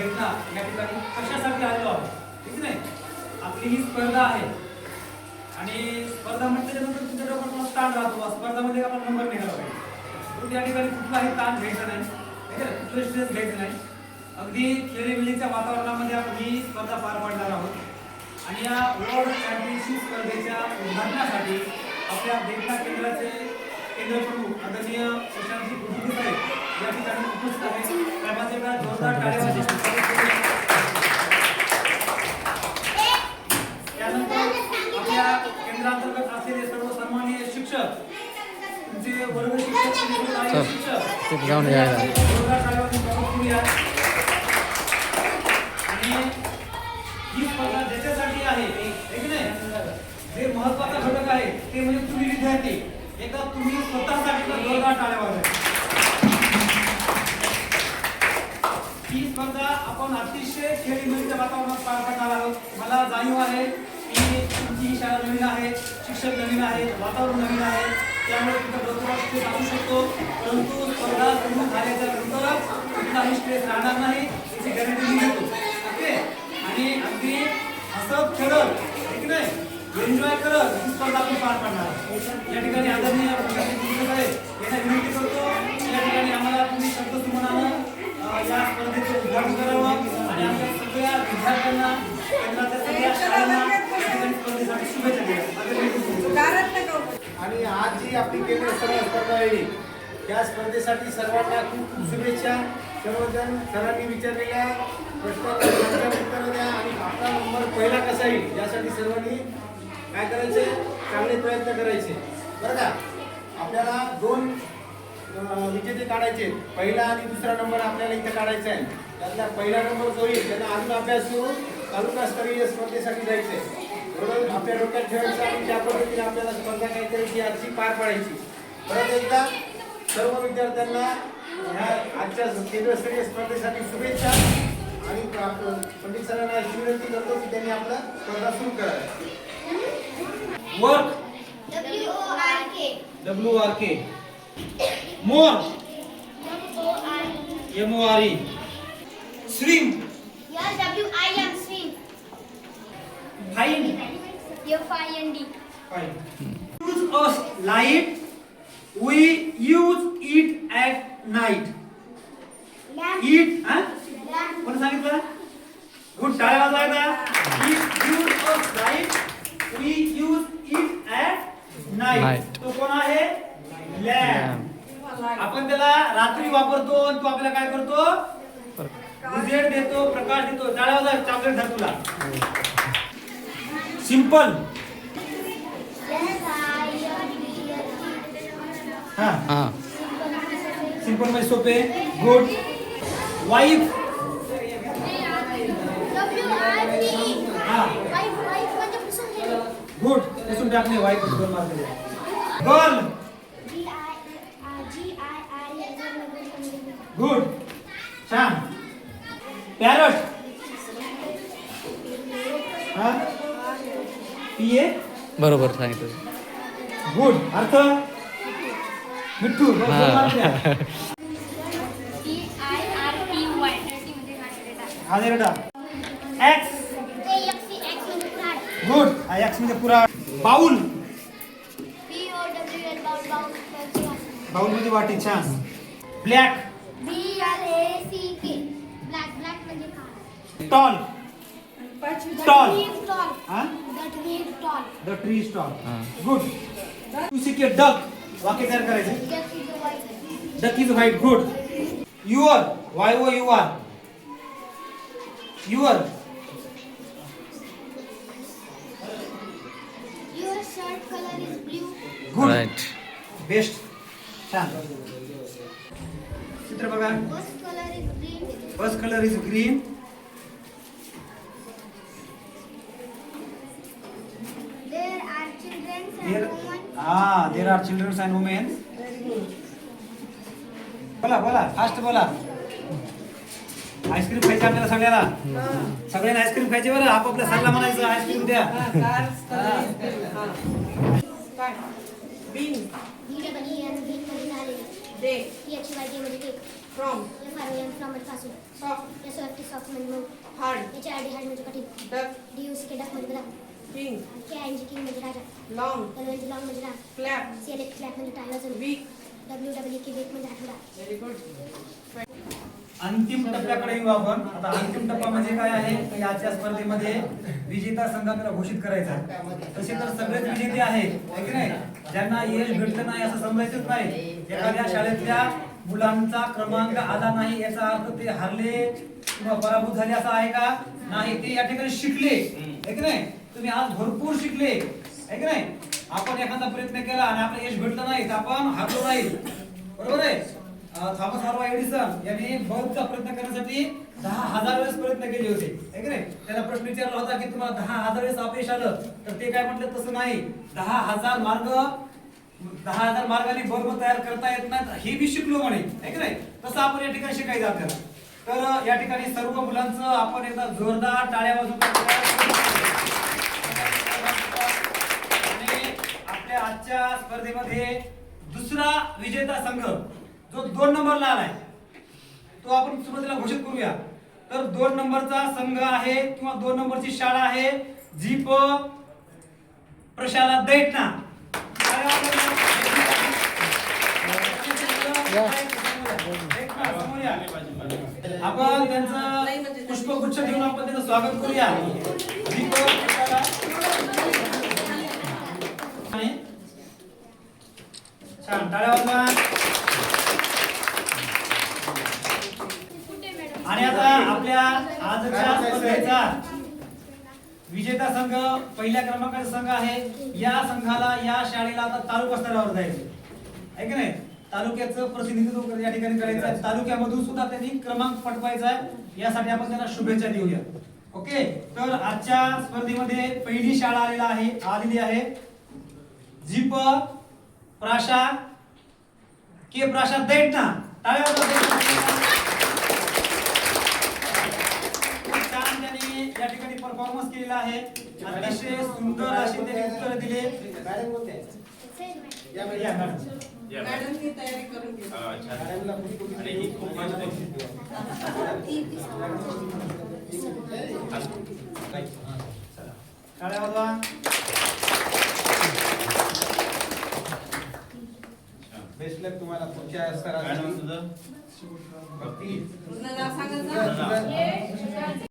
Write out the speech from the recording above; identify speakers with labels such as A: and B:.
A: भेटला या ठिकाणी कशासाठी आलेलो आहोत, ठीक नाही. आपली ही स्पर्धा आहे आणि स्पर्धा म्हटल्यानंतर तुमच्या डोक्यात ताण राहतो. स्पर्धामध्ये आपण नंबर निघाला पाहिजे. तर त्या ठिकाणी कुठलाही ताण घ्यायचा नाही, ठीक आहे, कुठले स्ट्रेस घ्यायचं नाही. अगदी खेळीमेळीच्या वातावरणामध्ये आपण ही स्पर्धा पार पाडणार आहोत. आणि या वर्ल्ड चॅम्पियनशिप स्पर्धेच्या उद्घाटनासाठी आपल्या देखना केंद्राचे केंद्र प्रमुख आदरणीय प्रशांतजी गुरुजी साहेब या ठिकाणी उपस्थित आहेत. साहेबांचे का जोरदार टाळ्या. त्यानंतर आपल्या केंद्रांतर्गत असलेले सर्व सन्माननीय शिक्षक, तुमचे वर्ग शिक्षक
B: जाऊन यायला
A: आणि ही स्पर्धा ज्याच्यासाठी आहे, एक नाही, जे महत्त्वाचा घटक आहे ते म्हणजे तुम्ही विद्यार्थी. एकदा तुम्ही स्वतःसाठी जोरदार टाळ्या वाजवा. ही स्पर्धा आपण अतिशय खेळीमेळीच्या वातावरणात पार पाडणार आहोत. मला जाणीव आहे की तुमची ही शाळा नवीन आहे, शिक्षक नवीन आहेत, वातावरण नवीन आहे, त्यामुळे तुमचा डोक्यावर स्ट्रेस असू शकतो. परंतु स्पर्धा सुरू झाल्याच्या नंतरच कुठलाही स्ट्रेस राहणार नाही याची गॅरंटी मी देतो. ओके. आणि अगदी हसत खेळत, ठीक नाही, एन्जॉय करत ही स्पर्धा आपण पार पाडणार. या ठिकाणी आदरणीय यांना विनंती करतो, या ठिकाणी आम्हाला तुम्ही शब्दसुमनानं या स्पर्धेचं उद्घाटन करावं आणि आमच्या सगळ्या विद्यार्थ्यांना, केंद्राच्या सगळ्या शाळांना या ठिकाणी स्पर्धेसाठी शुभेच्छा द्या.
C: आणि आज जी आपली केंद्रस्तरीय स्पर्धा आहे त्या स्पर्धेसाठी सर्वांना खूप खूप शुभेच्छा. सर्वजण सरांनी विचारलेल्या प्रश्नांना उत्तर द्या आणि आपला नंबर पहिला कसा येईल यासाठी सर्वांनी काय करायचे, चांगले प्रयत्न करायचे, बरं का. आपल्याला 2 विजेते काढायचे, पहिला आणि दुसरा नंबर आपल्याला इथे काढायचा आहे. त्यातला पहिला नंबर जो येईल त्यांना अजून अभ्यास करून तालुकास्तरीय स्पर्धेसाठी जायचं आहे. बरोबर, आपल्या डोक्यात ठेवायचं आणि त्या पद्धतीने आपल्याला स्पर्धा काय करायची, आजची पार पाडायची. परत एकदा सर्व विद्यार्थ्यांना ह्या आजच्या केंद्रस्तरीय स्पर्धेसाठी शुभेच्छा. आणि पंडित सरांना अशी विनंती करतो की त्यांनी आपला स्पर्धा सुरू करावी.
A: Work WORK, more MORE, swim
D: swim,
A: find
D: find,
A: use a light, we use it at night. Eat, कोण सांगितलं? गुड, टाळ्या वाजवायला. use a light, we use it at night. तो कोण आहे? लॅम्प. आपण त्याला रात्री वापरतो आणि तो आपल्याला काय करतो? उजेड देतो, प्रकाश देतो. टाळ्या वाजवा. चॉकलेट धर तुला. सिंपल. हां, सिंपल म्हणजे सोपे. गुड. वाईफ. गुड, पुसून टाकणे. वाईफ दोन मार्क दे. गर्ल. गुड, छान. पॅरट. हां, PA.
B: बरोबर सांगितलं.
A: गुड. अर्थ. मिठ्ठू. हा देरडा. एक्स. गुड. हा एक्स म्हणजे पुरा. बाउल. बाउल म्हणजे वाटी. छान. ब्लॅक. टॉल. टॉल. हा, the tree stall. Good. To seek a duck. वाक्य तयार करायचे. Duck is white. Good. Your. YOUR. Your. Good.
B: Right.
A: Best. छान. चित्र बघा. First colour is green. There are children and women. बोला बोला, फास्ट बोला. आईस्क्रीम खायची आपल्याला सगळ्याला. सगळ्यांना आईस्क्रीम खायची बरं. आपापल्या सल्ला म्हणायचं आईस्क्रीम द्या.
E: Bin.
D: From. From it fast. Soft. म्हणजे मग.
B: हार्ड,
D: HARD हार्ड म्हणजे कठीण.
B: डक,
D: DUCK डक म्हणजे बदाम.
B: किंग,
D: KING किंग म्हणजे राजा.
B: लॉंग,
D: L म्हणजे लॉंग म्हणजे राम.
B: क्लॅप,
D: CLF क्लॅप म्हणजे टाळी वाजवणे.
B: वीक.
D: WWEK वेक म्हणजे आठवडा.
B: Very good.
A: अंतिम टप्प्याकडे येऊ आपण. आता अंतिम टप्पा म्हणजे काय आहे तर याच्या स्पर्धेमध्ये विजेता संघ आपल्याला घोषित करायचा. तसे तर सगळेच विजेते आहेत है की नाही, ज्यांना यश भेटलं नाही असं समजायचंच नाही. एखाद्या शाळेतल्या मुलांचा क्रमांक आला नाही याचा अर्थ ते हारले किंवा पराभूत झाले असं आहे का? नाही, ते या ठिकाणी शिकले है की नाही. तुम्ही आज भरपूर शिकले है की नाही. आपण एखादा प्रयत्न केला आणि आपलं यश भेटलं नाही तर आपण हारलो नाही, बरोबर आहे. थॉमस अल्वा एडिसन यांनी बल्बचा प्रयत्न करण्यासाठी 10,000 वेळेस प्रयत्न केले होते है की नाही. त्याला प्रश्न विचारला होता की तुम्हाला 10,000 वेळेस अपयश आलं तर ते काय म्हटलं तसं नाही, 10,000 मार्गाने बल्ब तयार करता येत नाही हे बी शिकलो म्हणे है की नाही. तसं आपण या ठिकाणी शिकायचं आपल्याला. तर या ठिकाणी सर्व मुलांचं आपण एकदा जोरदार टाळ्या वाजवून आणि आपल्या आजच्या स्पर्धेमध्ये दुसरा विजेता संघ जो 2 नंबरला आलाय तो आपण सुरुवातीला घोषित करूया. तर 2 नंबरचा संघ आहे किंवा 2 नंबरची शाळा आहे जीप प्रशाला दैठणा. आपण त्यांचं पुष्पगुच्छ देऊन आपण त्यांचं स्वागत करूया. जीप प्रशाला छान टाळ्या वाजवा. आणि आता आपल्या आजच्या स्पर्धेचा विजेता संघ पहिल्या क्रमांकाचा संघ आहे. या संघाला या शाळेला आता तालुका स्तरावर जायचं आहे की नाही. तालुक्याचं प्रतिनिधित्व या ठिकाणी करायचं आहे. तालुक्यामधून सुद्धा त्यांनी क्रमांक पटवायचा आहे. यासाठी आपण त्यांना शुभेच्छा देऊया. ओके, तर आजच्या स्पर्धेमध्ये पहिली शाळा आलेली आहे जीप प्राशा के प्राशाद दैठणा. टाळ्या वाजवा. छान त्यांनी या ठिकाणी परफॉर्मन्स केलेला आहे. अतिशय सुंदर अशी त्यांनी उत्तर दिले.
C: मॅडम बोलते या
A: या मॅडम.
B: मॅडमनी तयारी करून घे.
C: मॅडमला
E: आणि ही खूप मस्त
A: टाळ्या वाजवा.
C: बेस्ट लक तुम्हाला पुढच्या
E: मॅडम
C: स्तरासाठी.
E: तुझं
B: पूर्ण नाव सांगा.